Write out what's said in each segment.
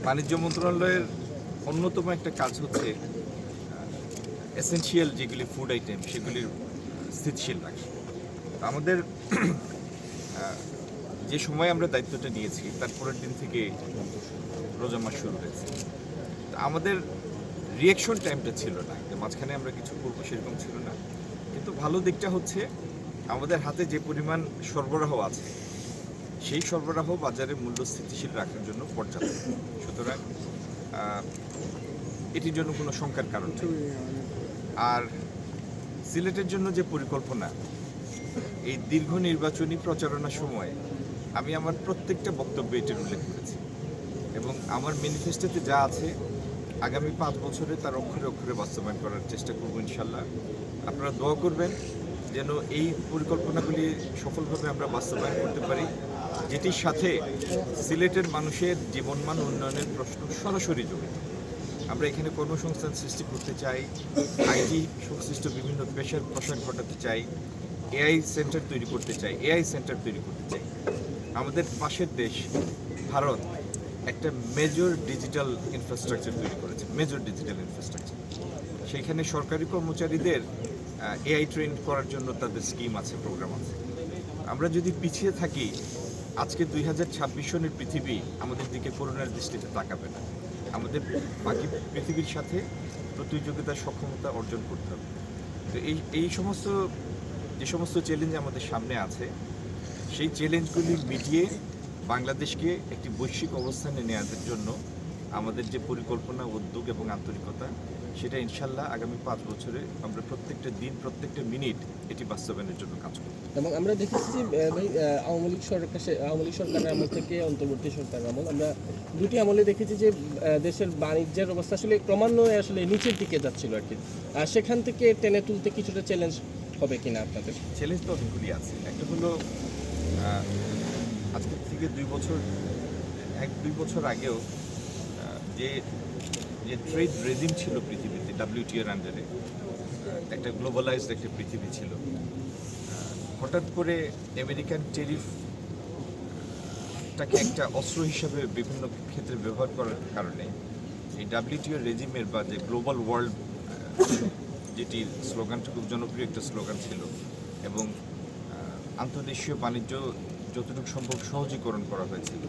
বাণিজ্য মন্ত্রণালয়ের অন্যতম একটা কাজ হচ্ছে এসেনশিয়াল যেগুলি ফুড আইটেম সেগুলির স্থিতিশীল রাখা। আমাদের যে সময় আমরা দায়িত্বটা নিয়েছি তার পরের দিন থেকে রোজা মাস শুরু হয়েছে। আমাদের রিয়াকশন টাইমটা ছিল না, যে মাঝখানে আমরা কিছু করবো সেরকম ছিল না। কিন্তু ভালো দিকটা হচ্ছে আমাদের হাতে যে পরিমাণ সরবরাহ আছে সেই সরবরাহ বাজারে মূল্য স্থিতিশীল রাখার জন্য পর্যাপ্ত। সুতরাং এটির জন্য কোনো শঙ্কার কারণ নেই। আর সিলেটের জন্য যে পরিকল্পনা, এই দীর্ঘ নির্বাচনী প্রচারণার সময় আমি আমার প্রত্যেকটা বক্তব্যে এটির উল্লেখ করেছি এবং আমার ম্যানিফেস্টোতে যা আছে আগামী 5 বছরে তার অক্ষরে অক্ষরে বাস্তবায়ন করার চেষ্টা করব ইনশাল্লাহ। আপনারা দোয়া করবেন যেন এই পরিকল্পনাগুলি সফলভাবে আমরা বাস্তবায়ন করতে পারি, যেটির সাথে সিলেটের মানুষের জীবনমান উন্নয়নের প্রশ্ন সরাসরি জড়িত। আমরা এখানে কর্মসংস্থান সৃষ্টি করতে চাই, আইটি সংশ্লিষ্ট বিভিন্ন পেশার প্রসার ঘটাতে চাই, এআই সেন্টার তৈরি করতে চাই, এআই সেন্টার তৈরি করতে চাই। আমাদের পাশের দেশ ভারত একটা মেজর ডিজিটাল ইনফ্রাস্ট্রাকচার তৈরি করেছে, মেজর ডিজিটাল ইনফ্রাস্ট্রাকচার। সেইখানে সরকারি কর্মচারীদের এআই ট্রেন করার জন্য তাদের স্কিম আছে, প্রোগ্রাম আছে। আমরা যদি পিছিয়ে থাকি, আজকে 2026 সনের পৃথিবী আমাদের দিকে করুণার দৃষ্টিতে তাকাবে না। আমাদের বাকি পৃথিবীর সাথে প্রতিযোগিতার সক্ষমতা অর্জন করতে হবে। তো এই সমস্ত যে সমস্ত চ্যালেঞ্জ আমাদের সামনে আছে, সেই চ্যালেঞ্জগুলি মিটিয়ে বাংলাদেশকে একটি বৈশ্বিক অবস্থানে নেওয়ার জন্য আমাদের যে পরিকল্পনা, উদ্যোগ এবং আন্তরিকতা, সেটা ইনশাল্লাহ আগামী 5 বছরে আমরা প্রত্যেকটা দিন, প্রত্যেকটা মিনিট এটি বাস্তবায়নের জন্য কাজ করব। এবং আমরা দেখেছি যে ভাই আওয়ামী লীগ সরকারের আমল থেকে অন্তর্বর্তী সরকার আমল, আমরা দুটি আমলে দেখেছি যে দেশের বাণিজ্যের অবস্থা আসলে ক্রমান্বয়ে আসলে নিচের দিকে যাচ্ছিল আর কি। আর সেখান থেকে টেনে তুলতে কিছুটা চ্যালেঞ্জ হবে কিনা আপনাদের? চ্যালেঞ্জ তো অনেকগুলি আছে। একটা হলো আজকে থেকে 2 বছর আগেও যে ট্রেড রেজিম ছিল পৃথিবীতে, WTO-র আন্ডারে একটা গ্লোবালাইজড একটা পৃথিবী ছিল। হঠাৎ করে আমেরিকান ট্যারিফটাকে একটা অস্ত্র হিসাবে বিভিন্ন ক্ষেত্রে ব্যবহার করার কারণে এই WTO রেজিমের বা যে গ্লোবাল ওয়ার্ল্ড যেটি স্লোগানটা খুব জনপ্রিয় একটা স্লোগান ছিল, এবং আন্তর্দেশীয় বাণিজ্য যতটুকু সম্ভব সহজীকরণ করা হয়েছিল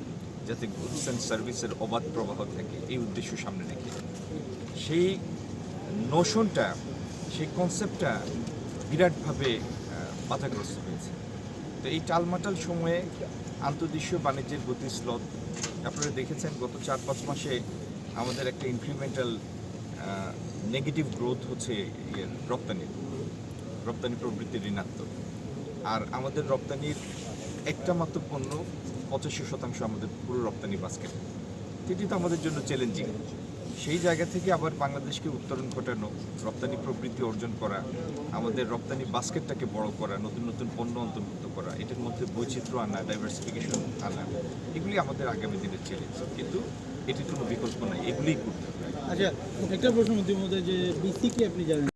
যাতে গুডস অ্যান্ড সার্ভিসের অবাধ প্রবাহ থাকে, এই উদ্দেশ্য সামনে রেখে সেই নোশনটা, সেই কনসেপ্টটা বিরাটভাবে বাধাগ্রস্ত হয়েছে। তো এই টালমাটাল সময়ে আন্তর্দেশীয় বাণিজ্যের গতি স্লথ আপনারা দেখেছেন। গত 4-5 মাসে আমাদের একটা ইনক্রিমেন্টাল নেগেটিভ গ্রোথ হচ্ছে রপ্তানি প্রবৃত্তি ঋণাত্মক। আর আমাদের রপ্তানির একটা মাত্র পণ্য 85% আমাদের পুরো রপ্তানি বাস্কেট। এটি তো আমাদের জন্য চ্যালেঞ্জিং। সেই জায়গা থেকে আবার বাংলাদেশকে উত্তরণ ঘটানো, রপ্তানি প্রবৃদ্ধি অর্জন করা, আমাদের রপ্তানি বাস্কেটটাকে বড় করা, নতুন নতুন পণ্য অন্তর্ভুক্ত করা, এটার মধ্যে বৈচিত্র্য আনা, ডাইভার্সিফিকেশন আনা, এগুলি আমাদের আগামী দিনের চ্যালেঞ্জ। কিন্তু এটির কোনো বিকল্প নাই, এগুলিই করতে হবে। আচ্ছা, একটা প্রশ্ন মধ্যে যে বিসিকে আপনি জানেন